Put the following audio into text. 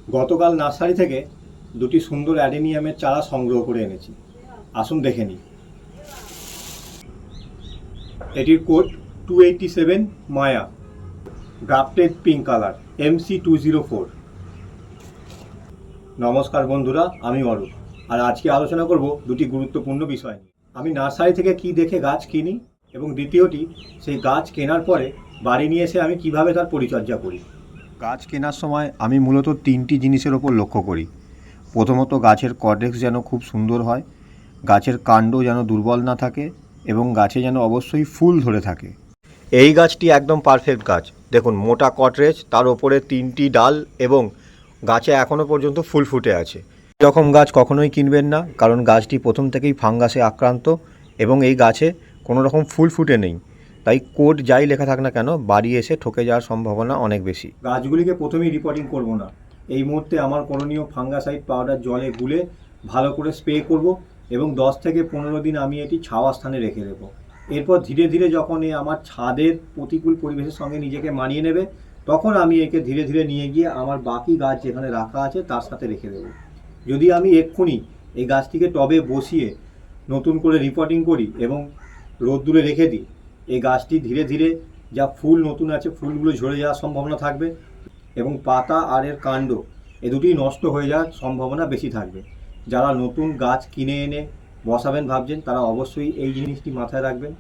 গতকাল নার্সারি থেকে দুটি সুন্দর অ্যাডেনিয়ামের চারা সংগ্রহ করে এনেছি। আসুন দেখে নিই। এটির কোড 287 মায়া, গ্রাফটেড পিঙ্ক কালার, MC204। নমস্কার বন্ধুরা, আমি অরূপ। আর আজকে আলোচনা করব দুটি গুরুত্বপূর্ণ বিষয় নিয়ে। আমি নার্সারি থেকে কি দেখে গাছ কিনি, এবং দ্বিতীয়টি সেই গাছ কেনার পরে বাড়ি নিয়ে এসে আমি কিভাবে তার পরিচর্যা করি। গাছ কেনার সময় আমি মূলত তিনটি জিনিসের ওপর লক্ষ্য করি। প্রথমত, গাছের কর্ডেক্স যেন খুব সুন্দর হয়, গাছের কাণ্ড যেন দুর্বল না থাকে, এবং গাছে যেন অবশ্যই ফুল ধরে থাকে। এই গাছটি একদম পারফেক্ট গাছ। দেখুন, মোটা কটরেজ, তার ওপরে তিনটি ডাল, এবং গাছে এখনও পর্যন্ত ফুল ফুটে আছে। এরকম গাছ কখনোই কিনবেন না, কারণ গাছটি প্রথম থেকেই ফাঙ্গাসে আক্রান্ত এবং এই গাছে কোনো রকম ফুল ফুটে নেই। তাই কোড যাই লেখা থাক না কেন, বাড়ি এসে ঠকে যাওয়ার সম্ভাবনা অনেক বেশি। গাছগুলিকে প্রথমেই রিপোর্টিং করব না। এই মুহূর্তে আমার করণীয়, ফাঙ্গাসাইড পাউডার জলে গুলে ভালো করে স্প্রে করব, এবং 10 থেকে 15 দিন আমি এটি ছাওয়া স্থানে রেখে দেবো। এরপর ধীরে ধীরে যখন আমার ছাদের প্রতিকূল পরিবেশের সঙ্গে নিজেকে মানিয়ে নেবে, তখন আমি একে ধীরে ধীরে নিয়ে গিয়ে আমার বাকি গাছ যেখানে রাখা আছে তার সাথে রেখে দেবো। যদি আমি এক্ষুনি এই গাছটিকে টবে বসিয়ে নতুন করে রিপোর্টিং করি এবং রোদ্দুরে রেখে দিই, এই গাছটি ধীরে ধীরে যা ফুল নতুন আছে ফুলগুলো ঝরে যাওয়ার সম্ভাবনা থাকবে, এবং পাতা আর এর কাণ্ড এ দুটি নষ্ট হয়ে যাওয়ার সম্ভাবনা বেশি থাকবে। যারা নতুন গাছ কিনে এনে বসাবেন ভাবছেন, তারা অবশ্যই এই জিনিসটি মাথায় রাখবেন।